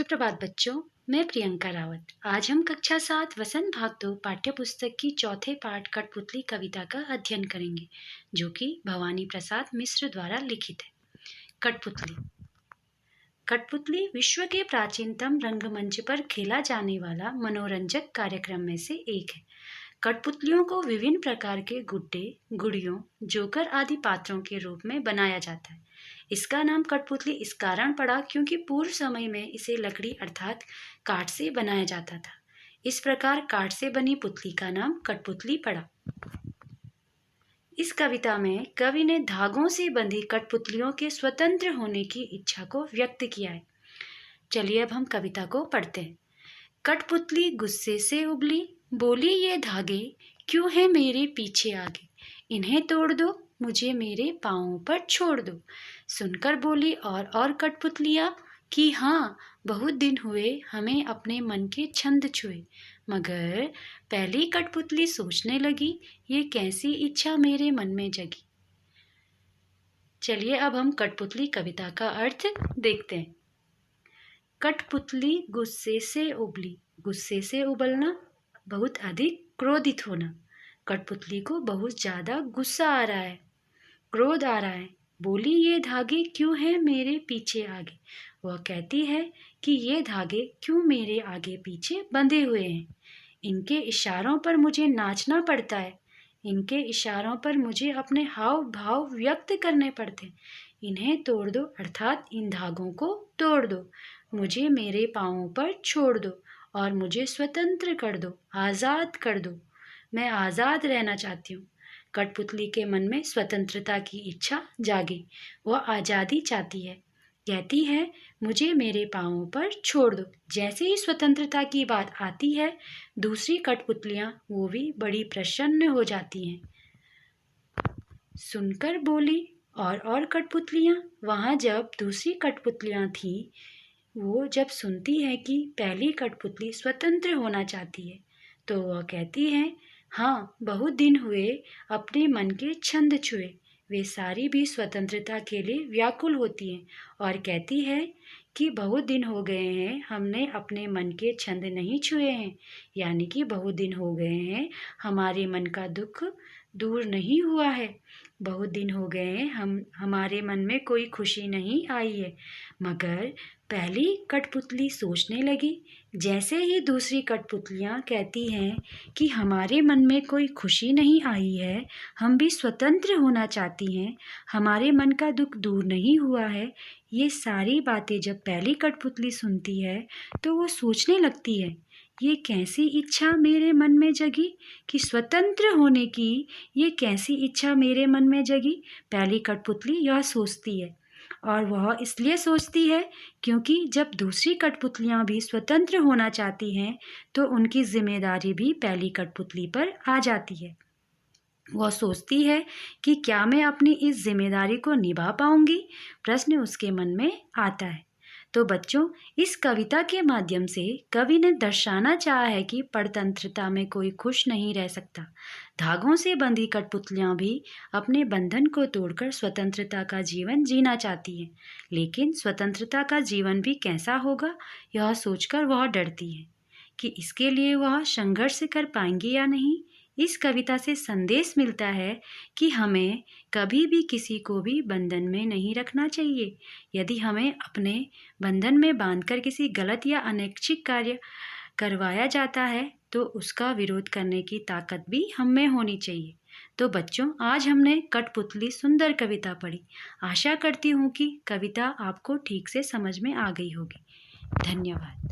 सुप्रभात बच्चों, मैं प्रियंका रावत। आज हम कक्षा 7 वसंत भाग 2 पाठ्य पुस्तक की चौथे पाठ कठपुतली कविता का अध्ययन करेंगे, जो कि भवानी प्रसाद मिश्र द्वारा लिखित है। कठपुतली। कठपुतली विश्व के प्राचीनतम रंगमंच पर खेला जाने वाला मनोरंजक कार्यक्रम में से एक है। कठपुतलियों को विभिन्न प्रकार के गुड्डे, गुड़ियों, जोकर आदि पात्रों के रूप में बनाया जाता है। इसका नाम कठपुतली इस कारण पड़ा क्योंकि पूर्व समय में इसे लकड़ी अर्थात काठ से बनाया जाता था। इस प्रकार काठ से बनी पुतली का नाम कठपुतली पड़ा। इस कविता में कवि ने धागों से बंधी कठपुतलियों के स्वतंत्र होने की इच्छा को व्यक्त किया है। चलिए अब हम कविता को पढ़ते हैं। कठपुतली गुस्से से उबली, बोली ये धागे क्यों है मेरे पीछे आगे, इन्हें तोड़ दो, मुझे मेरे पाँवों पर छोड़ दो। सुनकर बोली और कठपुतलियाँ कि हाँ, बहुत दिन हुए हमें अपने मन के छंद छुए। मगर पहली कठपुतली सोचने लगी, ये कैसी इच्छा मेरे मन में जगी। चलिए अब हम कठपुतली कविता का अर्थ देखते हैं। कठपुतली गुस्से से उबली, गुस्से से उबलना, बहुत अधिक क्रोधित होना। कठपुतली को बहुत ज़्यादा गुस्सा आ रहा है, क्रोध आ रहा है। बोली ये धागे क्यों हैं मेरे पीछे आगे। वह कहती है कि ये धागे क्यों मेरे आगे पीछे बंधे हुए हैं। इनके इशारों पर मुझे नाचना पड़ता है, इनके इशारों पर मुझे अपने हाव भाव व्यक्त करने पड़ते हैं। इन्हें तोड़ दो अर्थात इन धागों को तोड़ दो, मुझे मेरे पाँवों पर छोड़ दो और मुझे स्वतंत्र कर दो, आज़ाद कर दो। मैं आज़ाद रहना चाहती हूँ। कठपुतली के मन में स्वतंत्रता की इच्छा जागी। वह आज़ादी चाहती है। कहती है मुझे मेरे पाँवों पर छोड़ दो। जैसे ही स्वतंत्रता की बात आती है, दूसरी कठपुतलियाँ वो भी बड़ी प्रसन्न हो जाती हैं। सुनकर बोली और कठपुतलियाँ। वहाँ जब दूसरी कठपुतलियाँ थीं, वो जब सुनती है कि पहली कठपुतली स्वतंत्र होना चाहती है, तो वह कहती है हाँ, बहुत दिन हुए अपने मन के छंद छुए। वे सारी भी स्वतंत्रता के लिए व्याकुल होती हैं और कहती है कि बहुत दिन हो गए हैं हमने अपने मन के छंद नहीं छुए हैं, यानी कि बहुत दिन हो गए हैं हमारे मन का दुख दूर नहीं हुआ है। बहुत दिन हो गए हैं हमारे मन में कोई खुशी नहीं आई है। मगर पहली कठपुतली सोचने लगी, जैसे ही दूसरी कठपुतलियाँ कहती हैं कि हमारे मन में कोई खुशी नहीं आई है, हम भी स्वतंत्र होना चाहती हैं, हमारे मन का दुख दूर नहीं हुआ है। ये सारी बातें जब पहली कठपुतली सुनती है तो वो सोचने लगती है, ये कैसी इच्छा मेरे मन में जगी कि स्वतंत्र होने की, ये कैसी इच्छा मेरे मन में जगी। पहली कठपुतली यह सोचती है और वह इसलिए सोचती है क्योंकि जब दूसरी कठपुतलियाँ भी स्वतंत्र होना चाहती हैं तो उनकी जिम्मेदारी भी पहली कठपुतली पर आ जाती है। वह सोचती है कि क्या मैं अपनी इस जिम्मेदारी को निभा पाऊंगी, प्रश्न उसके मन में आता है। तो बच्चों, इस कविता के माध्यम से कवि ने दर्शाना चाहा है कि परतंत्रता में कोई खुश नहीं रह सकता। धागों से बंधी कठपुतलियाँ भी अपने बंधन को तोड़कर स्वतंत्रता का जीवन जीना चाहती हैं, लेकिन स्वतंत्रता का जीवन भी कैसा होगा, यह सोचकर वह डरती है कि इसके लिए वह संघर्ष कर पाएंगी या नहीं। इस कविता से संदेश मिलता है कि हमें कभी भी किसी को भी बंधन में नहीं रखना चाहिए। यदि हमें अपने बंधन में बांधकर किसी गलत या अनैच्छिक कार्य करवाया जाता है तो उसका विरोध करने की ताकत भी हम में होनी चाहिए। तो बच्चों, आज हमने कठपुतली सुंदर कविता पढ़ी। आशा करती हूँ कि कविता आपको ठीक से समझ में आ गई होगी। धन्यवाद।